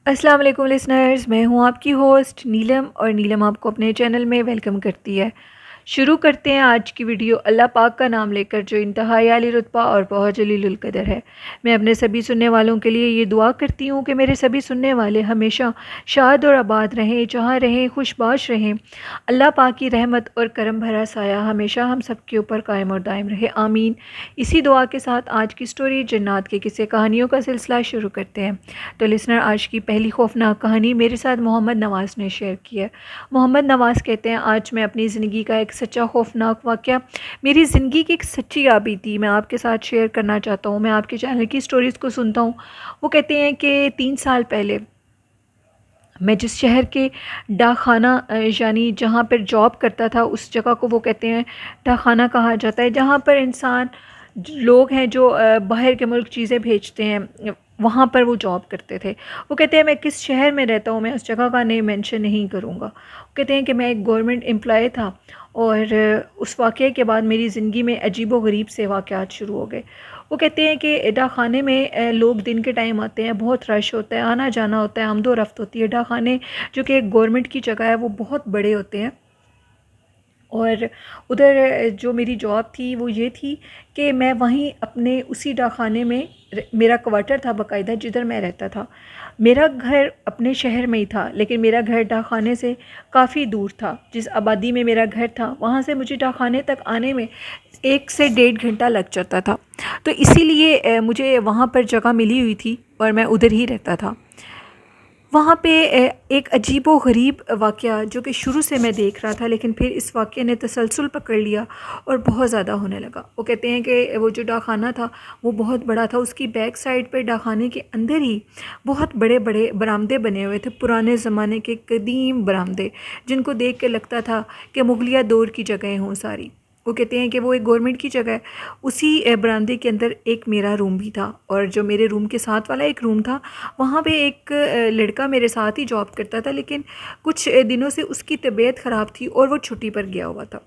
السلام علیکم لسنرز، میں ہوں آپ کی ہوسٹ نیلم، اور نیلم آپ کو اپنے چینل میں ویلکم کرتی ہے۔ شروع کرتے ہیں آج کی ویڈیو اللہ پاک کا نام لے کر، جو انتہائی عالی رتبہ اور بہت جلیل القدر ہے۔ میں اپنے سبھی سننے والوں کے لیے یہ دعا کرتی ہوں کہ میرے سبھی سننے والے ہمیشہ شاد اور آباد رہیں، جہاں رہیں خوش باش رہیں۔ اللہ پاک کی رحمت اور کرم بھرا سایہ ہمیشہ ہم سب کے اوپر قائم اور دائم رہے، آمین۔ اسی دعا کے ساتھ آج کی سٹوری جنات کے قصے کہانیوں کا سلسلہ شروع کرتے ہیں۔ تو لسنر، آج کی پہلی خوفناک کہانی میرے ساتھ محمد نواز نے شیئر کی ہے۔ محمد نواز کہتے ہیں، آج میں اپنی زندگی کا ایک سچا خوفناک واقعہ، میری زندگی کی ایک سچی یابی تھی، میں آپ کے ساتھ شیئر کرنا چاہتا ہوں۔ میں آپ کے چینل کی سٹوریز کو سنتا ہوں۔ وہ کہتے ہیں کہ 3 سال پہلے میں جس شہر کے ڈاک خانہ یعنی جہاں پر جاب کرتا تھا، اس جگہ کو وہ کہتے ہیں ڈاک خانہ کہا جاتا ہے، جہاں پر انسان لوگ ہیں جو باہر کے ملک چیزیں بھیجتے ہیں، وہاں پر وہ جاب کرتے تھے۔ وہ کہتے ہیں میں کس شہر میں رہتا ہوں، میں اس جگہ کا نیم مینشن نہیں کروں گا۔ وہ کہتے ہیں کہ میں ایک گورنمنٹ امپلائی تھا، اور اس واقعے کے بعد میری زندگی میں عجیب و غریب سے واقعات شروع ہو گئے۔ وہ کہتے ہیں کہ ڈاک خانے میں لوگ دن کے ٹائم آتے ہیں، بہت رش ہوتا ہے، آنا جانا ہوتا ہے، آمد و رفت ہوتی ہے۔ ڈاک خانے جو کہ ایک گورنمنٹ کی جگہ ہے، وہ بہت بڑے ہوتے ہیں۔ اور ادھر جو میری جاب تھی وہ یہ تھی کہ میں وہیں اپنے اسی ڈاک خانے میں میرا کوارٹر تھا باقاعدہ، جدھر میں رہتا تھا۔ میرا گھر اپنے شہر میں ہی تھا، لیکن میرا گھر ڈاک خانے سے کافی دور تھا۔ جس آبادی میں میرا گھر تھا، وہاں سے مجھے ڈاک خانے تک آنے میں 1 سے 1.5 گھنٹہ لگ جاتا تھا۔ تو اسی لیے مجھے وہاں پر جگہ ملی ہوئی تھی، اور میں ادھر ہی رہتا تھا۔ وہاں پہ ایک عجیب و غریب واقعہ جو کہ شروع سے میں دیکھ رہا تھا، لیکن پھر اس واقعے نے تسلسل پکڑ لیا اور بہت زیادہ ہونے لگا۔ وہ کہتے ہیں کہ وہ جو ڈاک خانہ تھا وہ بہت بڑا تھا، اس کی بیک سائڈ پہ ڈاک خانے کے اندر ہی بہت بڑے بڑے برآمدے بنے ہوئے تھے، پرانے زمانے کے قدیم برآمدے، جن کو دیکھ کے لگتا تھا کہ مغلیہ دور کی جگہیں ہوں ساری۔ وہ کہتے ہیں کہ وہ ایک گورنمنٹ کی جگہ ہے۔ اسی برآمدے کے اندر ایک میرا روم بھی تھا، اور جو میرے روم کے ساتھ والا ایک روم تھا، وہاں پہ ایک لڑکا میرے ساتھ ہی جاب کرتا تھا، لیکن کچھ دنوں سے اس کی طبیعت خراب تھی اور وہ چھٹی پر گیا ہوا تھا۔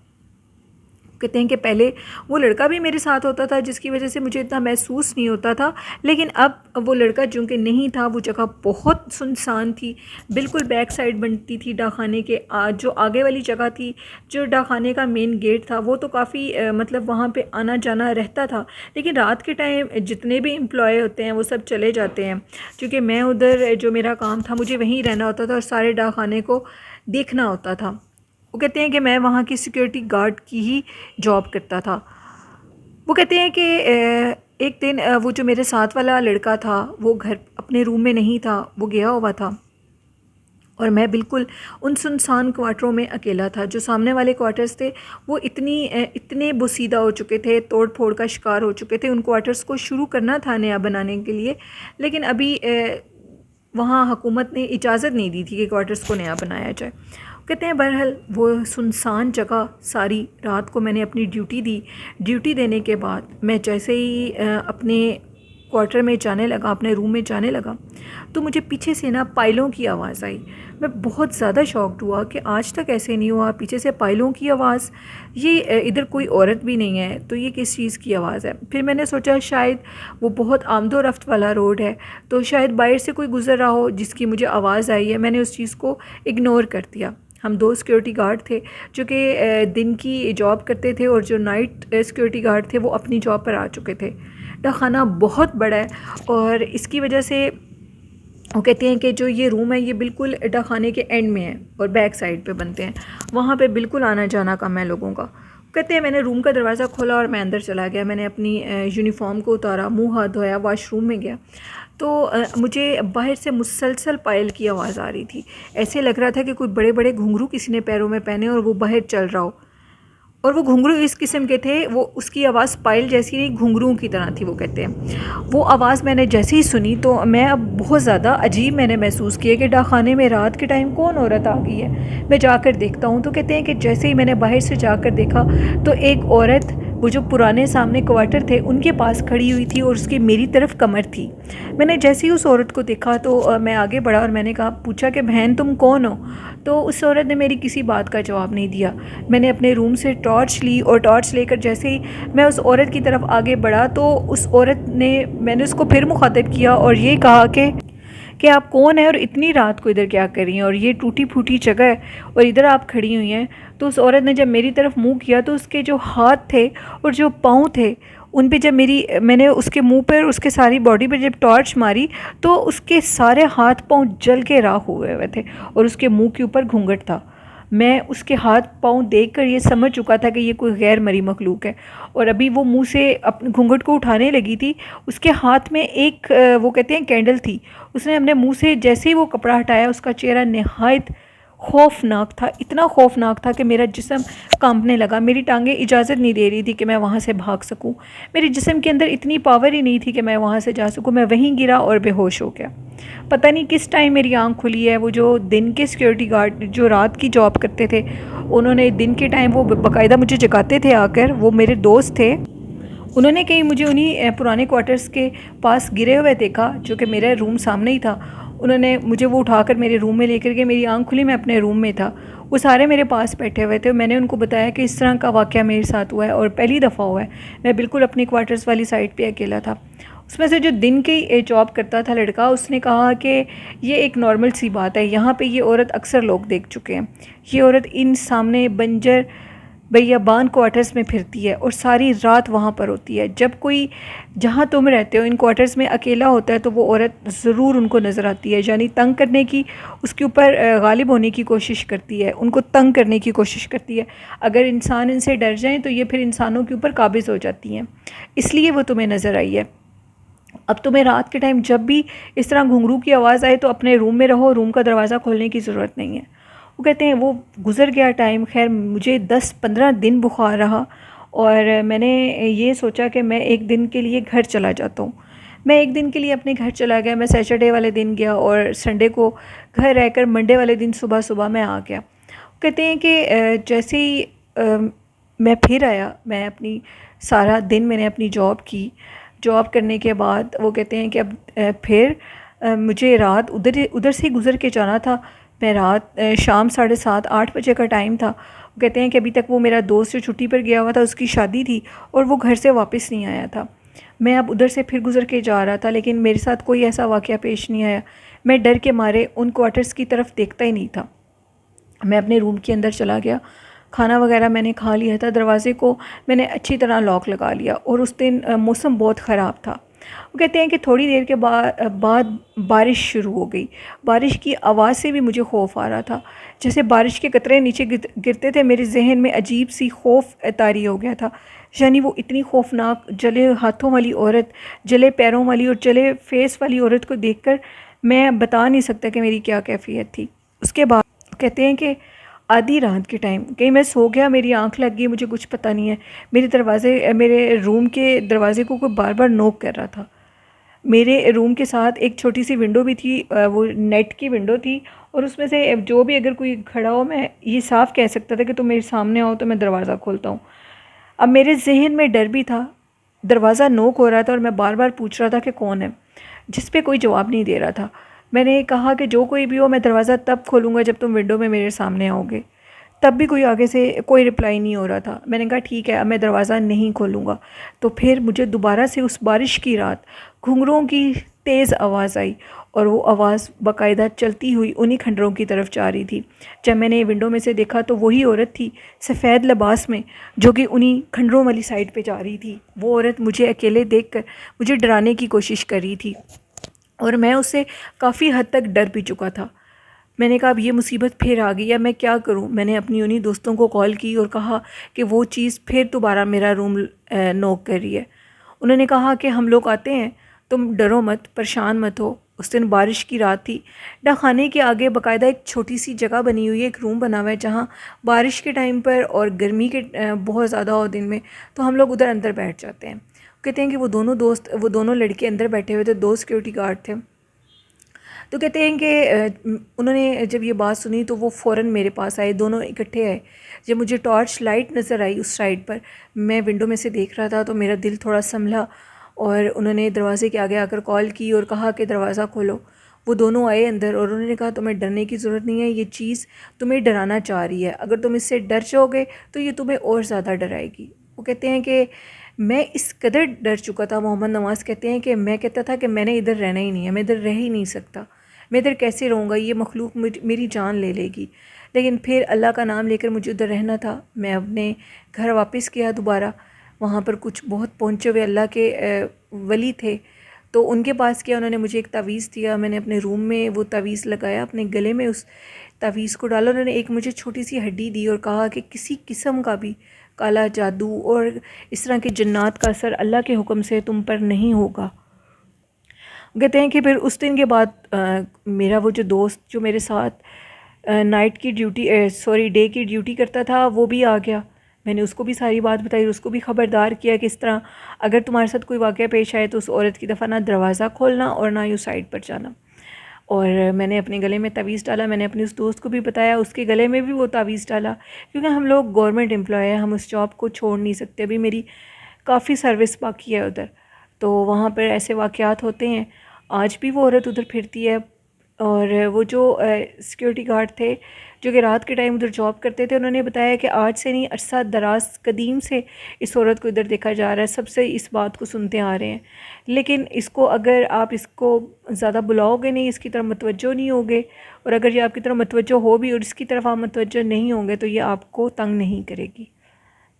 کہتے ہیں کہ پہلے وہ لڑکا بھی میرے ساتھ ہوتا تھا، جس کی وجہ سے مجھے اتنا محسوس نہیں ہوتا تھا، لیکن اب وہ لڑکا چونکہ نہیں تھا، وہ جگہ بہت سنسان تھی، بالکل بیک سائڈ بنتی تھی ڈاک خانے کے۔ جو آگے والی جگہ تھی، جو ڈاک خانے کا مین گیٹ تھا، وہ تو کافی مطلب وہاں پہ آنا جانا رہتا تھا، لیکن رات کے ٹائم جتنے بھی امپلائی ہوتے ہیں وہ سب چلے جاتے ہیں، کیونکہ میں ادھر جو میرا کام تھا مجھے وہیں رہنا ہوتا تھا اور سارے ڈاک خانے کو دیکھنا ہوتا تھا۔ وہ کہتے ہیں کہ میں وہاں کی سیکیورٹی گارڈ کی ہی جاب کرتا تھا۔ وہ کہتے ہیں کہ ایک دن وہ جو میرے ساتھ والا لڑکا تھا وہ گھر اپنے روم میں نہیں تھا، وہ گیا ہوا تھا، اور میں بالکل ان سنسان کوارٹروں میں اکیلا تھا۔ جو سامنے والے کوارٹرز تھے وہ اتنے بوسیدہ ہو چکے تھے، توڑ پھوڑ کا شکار ہو چکے تھے۔ ان کوارٹرز کو شروع کرنا تھا نیا بنانے کے لیے، لیکن ابھی وہاں حکومت نے اجازت نہیں دی تھی کہ کوارٹرز کو نیا بنایا جائے۔ کہتے ہیں بہرحال وہ سنسان جگہ ساری رات کو میں نے اپنی ڈیوٹی دی۔ ڈیوٹی دینے کے بعد میں جیسے ہی اپنے کوارٹر میں جانے لگا، اپنے روم میں جانے لگا، تو مجھے پیچھے سے پائلوں کی آواز آئی۔ میں بہت زیادہ شاکڈ ہوا کہ آج تک ایسے نہیں ہوا، پیچھے سے پائلوں کی آواز، یہ ادھر کوئی عورت بھی نہیں ہے، تو یہ کس چیز کی آواز ہے؟ پھر میں نے سوچا شاید وہ بہت آمد و رفت والا روڈ ہے، تو شاید باہر سے کوئی گزر رہا ہو جس کی مجھے آواز آئی ہے۔ میں نے اس چیز کو اگنور کر دیا۔ ہم 2 سیکیورٹی گارڈ تھے جو کہ دن کی جاب کرتے تھے، اور جو نائٹ سیکیورٹی گارڈ تھے وہ اپنی جاب پر آ چکے تھے۔ ڈاک خانہ بہت بڑا ہے، اور اس کی وجہ سے وہ کہتے ہیں کہ جو یہ روم ہے یہ بالکل ڈاک خانے کے اینڈ میں ہے اور بیک سائڈ پہ بنتے ہیں، وہاں پہ بالکل آنا جانا کم ہے لوگوں کا۔ کہتے ہیں میں نے روم کا دروازہ کھولا اور میں اندر چلا گیا۔ میں نے اپنی یونیفارم کو اتارا، منہ ہاتھ دھویا، واش روم میں گیا، تو مجھے باہر سے مسلسل پائل کی آواز آ رہی تھی۔ ایسے لگ رہا تھا کہ کوئی بڑے بڑے گھنگرو کسی نے پیروں میں پہنے اور وہ باہر چل رہا ہو، اور وہ گھنگرو اس قسم کے تھے، وہ اس کی آواز پائل جیسی نہیں، گھنگروں کی طرح تھی۔ وہ کہتے ہیں وہ آواز میں نے جیسے ہی سنی تو میں اب بہت زیادہ عجیب میں نے محسوس کیا کہ ڈاک خانے میں رات کے ٹائم کون عورت آ گئی ہے۔ میں جا کر دیکھتا ہوں، تو کہتے ہیں کہ جیسے ہی میں نے باہر سے جا کر دیکھا تو ایک عورت، وہ جو پرانے سامنے کوارٹر تھے ان کے پاس کھڑی ہوئی تھی، اور اس کی میری طرف کمر تھی۔ میں نے جیسے ہی اس عورت کو دیکھا تو میں آگے بڑھا اور میں نے پوچھا کہ بہن تم کون ہو؟ تو اس عورت نے میری کسی بات کا جواب نہیں دیا۔ میں نے اپنے روم سے ٹارچ لی، اور ٹارچ لے کر جیسے ہی میں اس عورت کی طرف آگے بڑھا تو اس عورت نے، میں نے اس کو پھر مخاطب کیا اور یہ کہا کہ کہ آپ کون ہیں اور اتنی رات کو ادھر کیا کر رہی ہیں، اور یہ ٹوٹی پھوٹی جگہ ہے اور ادھر آپ کھڑی ہوئی ہیں۔ تو اس عورت نے جب میری طرف منہ کیا تو اس کے جو ہاتھ تھے اور جو پاؤں تھے ان پہ جب میں نے اس کے منہ پر، اس کے ساری باڈی پہ جب ٹارچ ماری تو اس کے سارے ہاتھ پاؤں جل کے راکھ ہوئے تھے اور اس کے منہ کے اوپر گھونگھٹ تھا۔ میں اس کے ہاتھ پاؤں دیکھ کر یہ سمجھ چکا تھا کہ یہ کوئی غیر مری مخلوق ہے، اور ابھی وہ منہ سے اپنے گھونگھٹ کو اٹھانے لگی تھی، اس کے ہاتھ میں ایک وہ کہتے ہیں کینڈل تھی، اس نے اپنے منہ سے جیسے ہی وہ کپڑا ہٹایا اس کا چہرہ نہایت خوفناک تھا، اتنا خوفناک تھا کہ میرا جسم کانپنے لگا، میری ٹانگیں اجازت نہیں دے رہی تھی کہ میں وہاں سے بھاگ سکوں، میرے جسم کے اندر اتنی پاور ہی نہیں تھی کہ میں وہاں سے جا سکوں، میں وہیں گرا اور بے ہوش ہو گیا۔ پتہ نہیں کس ٹائم میری آنکھ کھلی ہے، وہ جو دن کے سیکیورٹی گارڈ جو رات کی جاب کرتے تھے انہوں نے دن کے ٹائم وہ باقاعدہ مجھے جگاتے تھے آ کر، وہ میرے دوست تھے، انہوں نے کہیں مجھے انہی پرانے کوارٹرز کے پاس گرے ہوئے دیکھا جو کہ میرا روم سامنے ہی تھا، انہوں نے مجھے وہ اٹھا کر میرے روم میں لے کر کے، میری آنکھ کھلی میں اپنے روم میں تھا، وہ سارے میرے پاس بیٹھے ہوئے تھے، میں نے ان کو بتایا کہ اس طرح کا واقعہ میرے ساتھ ہوا ہے اور پہلی دفعہ ہوا ہے، میں بالکل اپنی کوارٹرز والی سائڈ پہ اکیلا تھا۔ اس میں سے جو دن کے جاب کرتا تھا لڑکا، اس نے کہا کہ یہ ایک نارمل سی بات ہے، یہاں پہ یہ عورت اکثر لوگ دیکھ چکے ہیں، یہ عورت ان سامنے بنجر بیابان کوارٹرز میں پھرتی ہے اور ساری رات وہاں پر ہوتی ہے، جب کوئی جہاں تم رہتے ہو ان کوارٹرز میں اکیلا ہوتا ہے تو وہ عورت ضرور ان کو نظر آتی ہے، یعنی تنگ کرنے کی، اس کے اوپر غالب ہونے کی کوشش کرتی ہے، ان کو تنگ کرنے کی کوشش کرتی ہے، اگر انسان ان سے ڈر جائیں تو یہ پھر انسانوں کے اوپر قابض ہو جاتی ہیں، اس لیے وہ تمہیں نظر آئی ہے۔ اب تمہیں رات کے ٹائم جب بھی اس طرح گھنگرو کی آواز آئے تو اپنے روم میں رہو، روم کا دروازہ کھولنے کی ضرورت نہیں ہے۔ وہ کہتے ہیں وہ گزر گیا ٹائم، خیر مجھے 10-15 دن بخار رہا اور میں نے یہ سوچا کہ میں ایک دن کے لیے گھر چلا جاتا ہوں، میں ایک دن کے لیے اپنے گھر چلا گیا، میں سیٹرڈے والے دن گیا اور سنڈے کو گھر رہ کر منڈے والے دن صبح صبح میں آ گیا۔ کہتے ہیں کہ جیسے ہی میں پھر آیا، میں اپنی سارا دن میں نے اپنی جاب کی، جاب کرنے کے بعد وہ کہتے ہیں کہ اب پھر مجھے رات ادھر سے گزر کے جانا تھا، میں رات شام 7:30-8 بجے کا ٹائم تھا، وہ کہتے ہیں کہ ابھی تک وہ میرا دوست جو چھٹی پر گیا ہوا تھا اس کی شادی تھی اور وہ گھر سے واپس نہیں آیا تھا، میں اب ادھر سے پھر گزر کے جا رہا تھا لیکن میرے ساتھ کوئی ایسا واقعہ پیش نہیں آیا، میں ڈر کے مارے ان کوارٹرز کی طرف دیکھتا ہی نہیں تھا، میں اپنے روم کے اندر چلا گیا، کھانا وغیرہ میں نے کھا لیا تھا، دروازے کو میں نے اچھی طرح لاک لگا لیا، اور اس دن موسم بہت خراب تھا۔ وہ کہتے ہیں کہ تھوڑی دیر کے بعد بارش شروع ہو گئی، بارش کی آواز سے بھی مجھے خوف آ رہا تھا، جیسے بارش کے قطرے نیچے گرتے تھے، میرے ذہن میں عجیب سی خوف طاری ہو گیا تھا، یعنی وہ اتنی خوفناک جلے ہاتھوں والی عورت، جلے پیروں والی اور جلے فیس والی عورت کو دیکھ کر میں بتا نہیں سکتا کہ میری کیا کیفیت تھی۔ اس کے بعد کہتے ہیں کہ آدھی رات کے ٹائم کہیں میں سو گیا، میری آنکھ لگ گئی، مجھے کچھ پتہ نہیں ہے، میرے روم کے دروازے کو کوئی بار بار نوک کر رہا تھا، میرے روم کے ساتھ ایک چھوٹی سی ونڈو بھی تھی، وہ نیٹ کی ونڈو تھی، اور اس میں سے جو بھی اگر کوئی کھڑا ہو میں یہ صاف کہہ سکتا تھا کہ تم میرے سامنے آؤ تو میں دروازہ کھولتا ہوں۔ اب میرے ذہن میں ڈر بھی تھا، دروازہ نوک ہو رہا تھا اور میں بار بار پوچھ رہا تھا کہ کون ہے، جس پہ کوئی جواب نہیں دے رہا تھا۔ میں نے کہا کہ جو کوئی بھی ہو میں دروازہ تب کھولوں گا جب تم ونڈو میں میرے سامنے آؤ گے، تب بھی کوئی آگے سے کوئی رپلائی نہیں ہو رہا تھا۔ میں نے کہا ٹھیک ہے اب میں دروازہ نہیں کھولوں گا، تو پھر مجھے دوبارہ سے اس بارش کی رات گھنگروں کی تیز آواز آئی، اور وہ آواز باقاعدہ چلتی ہوئی انہی کھنڈروں کی طرف جا رہی تھی۔ جب میں نے ونڈو میں سے دیکھا تو وہی عورت تھی سفید لباس میں جو کہ انہی کھنڈروں والی سائڈ پہ جا رہی تھی، وہ عورت مجھے اکیلے دیکھ کر مجھے ڈرانے کی کوشش کر رہی تھی، اور میں اس سے کافی حد تک ڈر بھی چکا تھا۔ میں نے کہا اب یہ مصیبت پھر آ گئی ہے، میں کیا کروں؟ میں نے اپنی انہی دوستوں کو کال کی اور کہا کہ وہ چیز پھر دوبارہ میرا روم نوک کر رہی ہے۔ انہوں نے کہا کہ ہم لوگ آتے ہیں، تم ڈرو مت، پریشان مت ہو۔ اس دن بارش کی رات تھی، ڈاکخانے کے آگے باقاعدہ ایک چھوٹی سی جگہ بنی ہوئی ہے، ایک روم بنا ہوا ہے جہاں بارش کے ٹائم پر اور گرمی کے بہت زیادہ ہو دن میں تو ہم لوگ ادھر اندر بیٹھ جاتے ہیں۔ کہتے ہیں کہ وہ دونوں لڑکے اندر بیٹھے ہوئے تھے، 2 سیکیورٹی گارڈ تھے، تو کہتے ہیں کہ انہوں نے جب یہ بات سنی تو وہ فوراً میرے پاس آئے، دونوں اکٹھے آئے، جب مجھے ٹارچ لائٹ نظر آئی اس سائڈ پر، میں ونڈو میں سے دیکھ رہا تھا تو میرا دل تھوڑا سنبھلا، اور انہوں نے دروازے کے آگے آ کر کال کی اور کہا کہ دروازہ کھولو۔ وہ دونوں آئے اندر اور انہوں نے کہا تمہیں ڈرنے کی ضرورت نہیں ہے، یہ چیز تمہیں ڈرانا چاہ رہی ہے، اگر تم اس سے ڈر جاؤ گے تو یہ تمہیں اور زیادہ ڈرائے گی۔ وہ کہتے ہیں کہ میں اس قدر ڈر چکا تھا، محمد نواز کہتے ہیں کہ میں کہتا تھا کہ میں نے ادھر رہنا ہی نہیں ہے، میں ادھر رہ ہی نہیں سکتا، میں ادھر کیسے رہوں گا، یہ مخلوق میری جان لے لے گی. لیکن پھر اللہ کا نام لے کر مجھے ادھر رہنا تھا. میں اپنے گھر واپس کیا دوبارہ. وہاں پر کچھ بہت پہنچے ہوئے اللہ کے ولی تھے، تو ان کے پاس کیا، انہوں نے مجھے ایک تعویذ دیا. میں نے اپنے روم میں وہ تعویذ لگایا، اپنے گلے میں اس تعویذ کو ڈالا. انہوں نے ایک مجھے چھوٹی سی ہڈی دی اور کہا کہ کسی قسم کا بھی کالا جادو اور اس طرح کے جنات کا اثر اللہ کے حکم سے تم پر نہیں ہوگا. کہتے ہیں کہ پھر اس دن کے بعد میرا وہ جو دوست جو میرے ساتھ نائٹ کی ڈیوٹی ڈے کی ڈیوٹی کرتا تھا، وہ بھی آ گیا. میں نے اس کو بھی ساری بات بتائی، اس کو بھی خبردار کیا کہ اس طرح اگر تمہارے ساتھ کوئی واقعہ پیش آئے تو اس عورت کی دفعہ نہ دروازہ کھولنا اور نہ ہی اس سائڈ پر جانا. اور میں نے اپنے گلے میں تعویذ ڈالا. میں نے اپنے اس دوست کو بھی بتایا، اس کے گلے میں بھی وہ تعویذ ڈالا، کیونکہ ہم لوگ گورنمنٹ امپلائی ہیں، ہم اس جاب کو چھوڑ نہیں سکتے. ابھی میری کافی سروس باقی ہے ادھر، تو وہاں پر ایسے واقعات ہوتے ہیں. آج بھی وہ عورت ادھر پھرتی ہے. اور وہ جو سیکیورٹی گارڈ تھے جو کہ رات کے ٹائم ادھر جاب کرتے تھے، انہوں نے بتایا کہ آج سے نہیں، عرصہ دراز قدیم سے اس عورت کو ادھر دیکھا جا رہا ہے. سب سے اس بات کو سنتے آ رہے ہیں، لیکن اس کو اگر آپ اس کو زیادہ بلاؤ گے نہیں، اس کی طرف متوجہ نہیں ہوگے، اور اگر یہ آپ کی طرف متوجہ ہو بھی اور اس کی طرف آپ متوجہ نہیں ہوں گے تو یہ آپ کو تنگ نہیں کرے گی.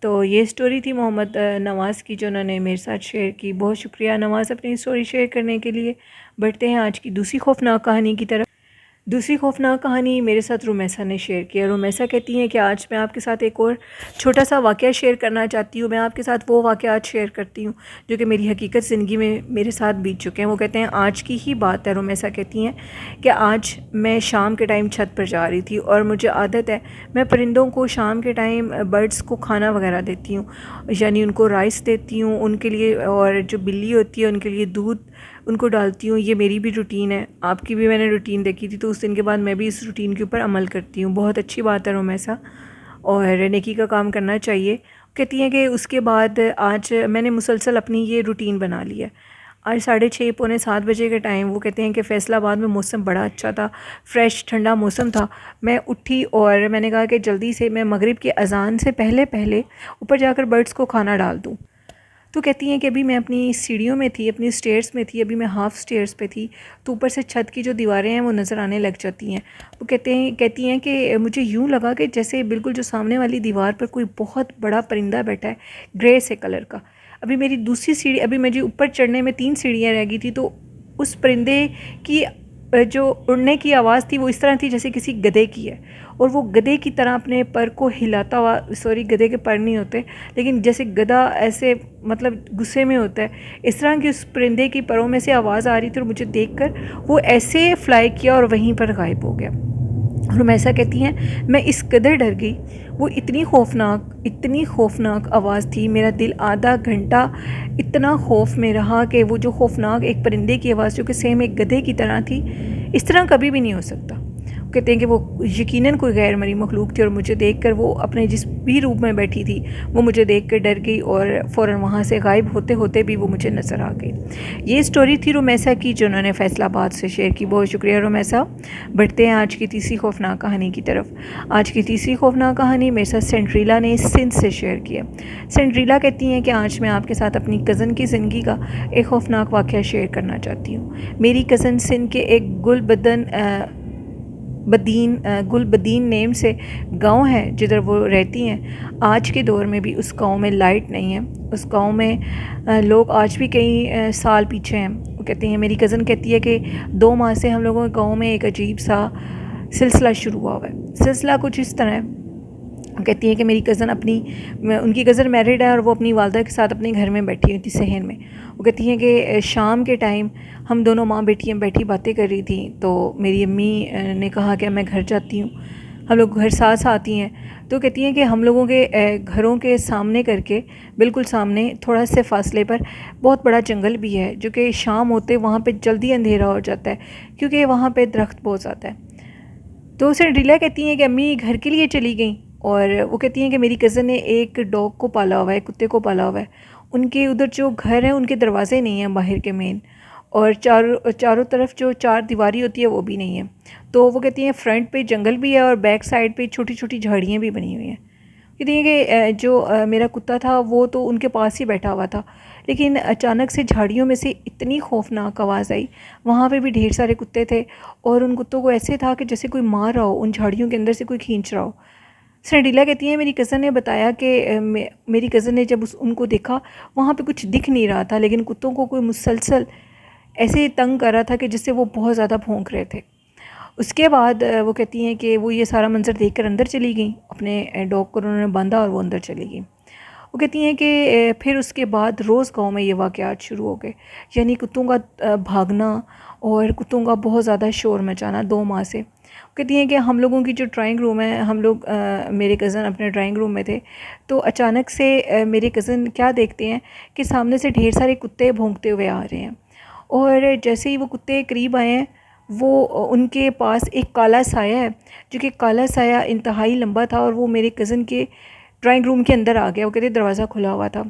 تو یہ سٹوری تھی محمد نواز کی جو انہوں نے میرے ساتھ شیئر کی. بہت شکریہ نواز اپنی سٹوری شیئر کرنے کے لیے. بڑھتے ہیں آج کی دوسری خوفناک کہانی کی طرف. دوسری خوفناک کہانی میرے ساتھ رومیسا نے شیئر کی ہے. رومیسا کہتی ہیں کہ آج میں آپ کے ساتھ ایک اور چھوٹا سا واقعہ شیئر کرنا چاہتی ہوں. میں آپ کے ساتھ وہ واقعات شیئر کرتی ہوں جو کہ میری حقیقت زندگی میں میرے ساتھ بیت چکے ہیں. وہ کہتے ہیں آج کی ہی بات ہے. رومیسا کہتی ہیں کہ آج میں شام کے ٹائم چھت پر جا رہی تھی اور مجھے عادت ہے میں پرندوں کو شام کے ٹائم برڈز کو کھانا وغیرہ دیتی ہوں، یعنی ان کو رائس دیتی ہوں ان کے لیے، اور جو بلی ہوتی ہے ان کے لیے دودھ ان کو ڈالتی ہوں. یہ میری بھی روٹین ہے، آپ کی بھی میں نے روٹین دیکھی تھی، تو اس دن کے بعد میں بھی اس روٹین کے اوپر عمل کرتی ہوں. بہت اچھی بات ہے رومیسا، اور نیکی کا کام کرنا چاہیے. کہتی ہیں کہ اس کے بعد آج میں نے مسلسل اپنی یہ روٹین بنا لی ہے. آج 6:30 پونے 7 بجے کے ٹائم وہ کہتے ہیں کہ فیصل آباد میں موسم بڑا اچھا تھا، فریش ٹھنڈا موسم تھا. میں اٹھی اور میں نے کہا کہ جلدی سے میں مغرب کی اذان سے پہلے اوپر جا کر برڈز کو کھانا ڈال دوں. تو کہتی ہیں کہ ابھی میں اپنی سیڑھیوں میں تھی، اپنی سٹیئرز میں تھی، ابھی میں ہاف سٹیئرز پہ تھی، تو اوپر سے چھت کی جو دیواریں ہیں وہ نظر آنے لگ جاتی ہیں. وہ کہتی ہیں کہ مجھے یوں لگا کہ جیسے بالکل جو سامنے والی دیوار پر کوئی بہت بڑا پرندہ بیٹھا ہے، گرے سے کلر کا. ابھی میری دوسری سیڑھی، ابھی مجھے اوپر چڑھنے میں 3 سیڑھیاں رہ گئی تھی، تو اس پرندے کی جو اڑنے کی آواز تھی وہ اس طرح تھی جیسے کسی گدھے کی ہے، اور وہ گدھے کی طرح اپنے پر کو ہلاتا ہوا، گدھے کے پر نہیں ہوتے لیکن جیسے گدھا ایسے مطلب غصے میں ہوتا ہے، اس طرح کی اس پرندے کی پروں میں سے آواز آ رہی تھی، اور مجھے دیکھ کر وہ ایسے فلائی کیا اور وہیں پر غائب ہو گیا. رومیسا کہتی ہیں میں اس قدر ڈر گئی، وہ اتنی خوفناک آواز تھی. میرا دل آدھا گھنٹہ اتنا خوف میں رہا کہ وہ جو خوفناک ایک پرندے کی آواز جو کہ سیم ایک گدھے کی طرح تھی، اس طرح کبھی بھی نہیں ہو سکتا. کہتے ہیں کہ وہ یقیناً کوئی غیر مرئی مخلوق تھی، اور مجھے دیکھ کر وہ اپنے جس بھی روم میں بیٹھی تھی وہ مجھے دیکھ کر ڈر گئی، اور فوراً وہاں سے غائب ہوتے ہوتے بھی وہ مجھے نظر آ گئی. یہ سٹوری تھی رومیسا کی جو انہوں نے فیصل آباد سے شیئر کی. بہت شکریہ رومیسا. بڑھتے ہیں آج کی تیسری خوفناک کہانی کی طرف. آج کی تیسری خوفناک کہانی میرے ساتھ سینڈریلا نے سندھ سے شیئر کی ہے. سینڈریلا کہتی ہیں کہ آج میں آپ کے ساتھ اپنی کزن کی زندگی کا ایک خوفناک واقعہ شیئر کرنا چاہتی ہوں. میری کزن سندھ کے ایک گل بدین نیم سے گاؤں ہے جدھر وہ رہتی ہیں. آج کے دور میں بھی اس گاؤں میں لائٹ نہیں ہے. اس گاؤں میں لوگ آج بھی کئی سال پیچھے ہیں. وہ کہتے ہیں، میری کزن کہتی ہے کہ 2 ماہ سے ہم لوگوں کے گاؤں میں ایک عجیب سا سلسلہ شروع ہوا ہے. سلسلہ کچھ اس طرح ہے. کہتی ہیں کہ میری کزن ان کی کزن میرڈ ہے اور وہ اپنی والدہ کے ساتھ اپنے گھر میں بیٹھی ہوئی تھی صحن میں. وہ کہتی ہیں کہ شام کے ٹائم ہم دونوں ماں بیٹیاں بیٹھی باتیں کر رہی تھیں، تو میری امی نے کہا کہ میں گھر جاتی ہوں. ہم لوگ گھر ساتھ آتی ہیں. تو کہتی ہیں کہ ہم لوگوں کے گھروں کے سامنے کر کے بالکل سامنے تھوڑا سے فاصلے پر بہت بڑا جنگل بھی ہے، جو کہ شام ہوتے وہاں پہ جلدی اندھیرا ہو جاتا ہے کیونکہ وہاں پہ درخت بہت زیادہ ہے. تو سینڈریلا کہتی ہیں کہ امی گھر کے لیے چلی گئیں، اور وہ کہتی ہیں کہ میری کزن نے ایک ڈاگ کو پالا ہوا ہے، کتے کو پالا ہوا ہے. ان کے ادھر جو گھر ہیں ان کے دروازے نہیں ہیں باہر کے مین، اور چاروں طرف جو 4 دیواری ہوتی ہے وہ بھی نہیں ہے. تو وہ کہتی ہیں فرنٹ پہ جنگل بھی ہے اور بیک سائڈ پہ چھوٹی چھوٹی جھاڑیاں بھی بنی ہوئی ہیں. کہتی ہیں کہ جو میرا کتا تھا وہ تو ان کے پاس ہی بیٹھا ہوا تھا، لیکن اچانک سے جھاڑیوں میں سے اتنی خوفناک آواز آئی. وہاں پہ بھی ڈھیر سارے کتے تھے اور ان کتوں کو ایسے تھا کہ جیسے کوئی مار رہا ہو، ان جھاڑیوں کے اندر سے کوئی کھینچ رہا ہو. سنڈیلا کہتی ہیں میری کزن نے بتایا کہ میری کزن نے جب ان کو دیکھا وہاں پہ کچھ دکھ نہیں رہا تھا، لیکن کتوں کو کوئی مسلسل ایسے تنگ کر رہا تھا کہ جس سے وہ بہت زیادہ بھونک رہے تھے. اس کے بعد وہ کہتی ہیں کہ وہ یہ سارا منظر دیکھ کر اندر چلی گئیں، اپنے ڈاگ کو انہوں نے باندھا اور وہ اندر چلی گئیں. وہ کہتی ہیں کہ پھر اس کے بعد روز گاؤں میں یہ واقعات شروع ہو گئے، یعنی کتوں کا بھاگنا اور کتوں کا بہت زیادہ شور مچانا 2 ماہ سے. وہ کہتی ہیں کہ ہم لوگوں کی جو ڈرائنگ روم ہے، ہم لوگ میرے کزن اپنے ڈرائنگ روم میں تھے، تو اچانک سے میرے کزن کیا دیکھتے ہیں کہ سامنے سے ڈھیر سارے کتے بھونکتے ہوئے آ رہے ہیں، اور جیسے ہی وہ کتے قریب آئے ہیں وہ ان کے پاس ایک کالا سایہ ہے، جو کہ کالا سایہ انتہائی لمبا تھا اور وہ میرے کزن کے ڈرائنگ روم کے اندر آ گیا. وہ کہتے دروازہ کھلا ہوا تھا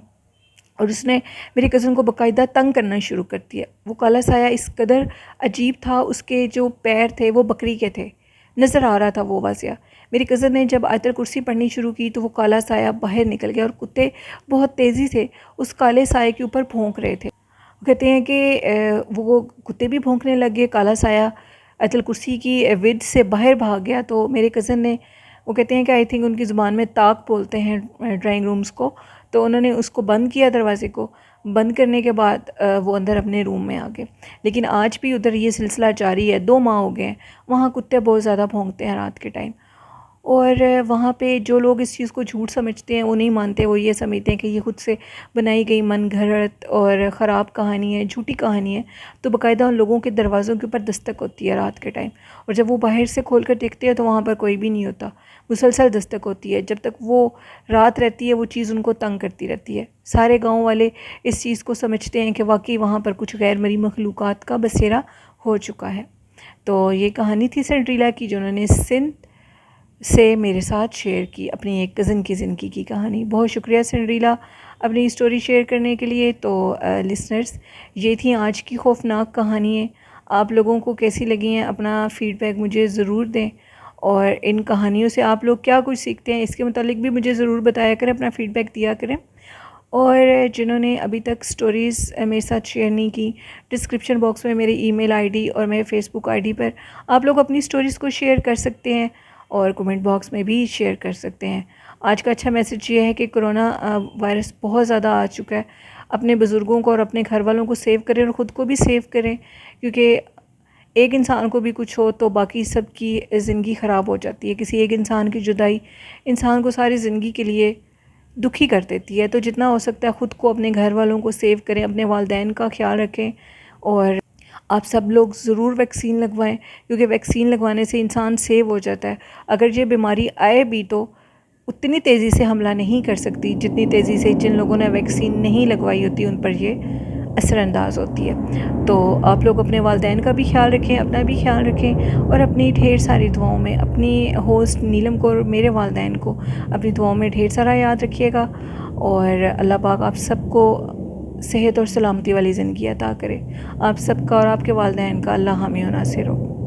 اور اس نے میرے کزن کو باقاعدہ تنگ کرنا شروع کر دیا. وہ کالا سایہ اس قدر عجیب تھا، اس کے جو پیر تھے وہ بکری کے تھے، نظر آ رہا تھا وہ واضح. میری کزن نے جب آیت الکرسی پڑھنی شروع کی تو وہ کالا سایہ باہر نکل گیا اور کتے بہت تیزی سے اس کالے سائے کے اوپر بھونک رہے تھے. وہ کہتے ہیں کہ وہ کتے بھی بھونکنے لگ گئے، کالا سایہ آیت الکرسی کی ود سے باہر بھاگ گیا. تو میرے کزن نے، وہ کہتے ہیں کہ آئی تھنک ان کی زبان میں طاق بولتے ہیں ڈرائنگ رومز کو، تو انہوں نے اس کو بند کیا، دروازے کو بند کرنے کے بعد وہ اندر اپنے روم میں آ گئے. لیکن آج بھی ادھر یہ سلسلہ جاری ہے، 2 ماہ ہو گئے ہیں. وہاں کتے بہت زیادہ بھونکتے ہیں رات کے ٹائم، اور وہاں پہ جو لوگ اس چیز کو جھوٹ سمجھتے ہیں وہ نہیں مانتے، وہ یہ سمجھتے ہیں کہ یہ خود سے بنائی گئی من گھڑت اور خراب کہانی ہے، جھوٹی کہانی ہے. تو باقاعدہ ان لوگوں کے دروازوں کے اوپر دستک ہوتی ہے رات کے ٹائم، اور جب وہ باہر سے کھول کر دیکھتے ہیں تو وہاں پر کوئی بھی نہیں ہوتا، مسلسل دستک ہوتی ہے. جب تک وہ رات رہتی ہے وہ چیز ان کو تنگ کرتی رہتی ہے. سارے گاؤں والے اس چیز کو سمجھتے ہیں کہ واقعی وہاں پر کچھ غیر مرئی مخلوقات کا بسیرا ہو چکا ہے. تو یہ کہانی تھی سنڈریلا کی، جو انہوں نے سندھ سے میرے ساتھ شیئر کی، اپنی ایک کزن کی زندگی کی کہانی. بہت شکریہ سنڈریلا اپنی اسٹوری شیئر کرنے کے لیے. تو لسنرز، یہ تھیں آج کی خوفناک کہانیاں. آپ لوگوں کو کیسی لگی ہیں اپنا فیڈ بیک مجھے ضرور دیں، اور ان کہانیوں سے آپ لوگ کیا کچھ سیکھتے ہیں اس کے متعلق بھی مجھے ضرور بتایا کریں، اپنا فیڈ بیک دیا کریں. اور جنہوں نے ابھی تک سٹوریز میرے ساتھ شیئر نہیں کی، ڈسکرپشن باکس میں میرے ای میل آئی ڈی اور میرے فیس بک آئی ڈی پر آپ لوگ اپنی سٹوریز کو شیئر کر سکتے ہیں، اور کمنٹ باکس میں بھی شیئر کر سکتے ہیں. آج کا اچھا میسج یہ ہے کہ کرونا وائرس بہت زیادہ آ چکا ہے. اپنے بزرگوں کو اور اپنے گھر والوں کو سیو کریں اور خود کو بھی سیو کریں، کیونکہ ایک انسان کو بھی کچھ ہو تو باقی سب کی زندگی خراب ہو جاتی ہے. کسی ایک انسان کی جدائی انسان کو ساری زندگی کے لیے دکھی کر دیتی ہے. تو جتنا ہو سکتا ہے خود کو، اپنے گھر والوں کو سیو کریں، اپنے والدین کا خیال رکھیں، اور آپ سب لوگ ضرور ویکسین لگوائیں، کیونکہ ویکسین لگوانے سے انسان سیو ہو جاتا ہے. اگر یہ بیماری آئے بھی تو اتنی تیزی سے حملہ نہیں کر سکتی جتنی تیزی سے جن لوگوں نے ویکسین نہیں لگوائی ہوتی ان پر یہ اثر انداز ہوتی ہے. تو آپ لوگ اپنے والدین کا بھی خیال رکھیں، اپنا بھی خیال رکھیں، اور اپنی ڈھیر ساری دعاؤں میں اپنی ہوسٹ نیلم کو اور میرے والدین کو اپنی دعاؤں میں ڈھیر سارا یاد رکھیے گا. اور اللہ پاک آپ سب کو صحت اور سلامتی والی زندگی عطا کرے. آپ سب کا اور آپ کے والدین کا اللہ حامی و ناصر ہو.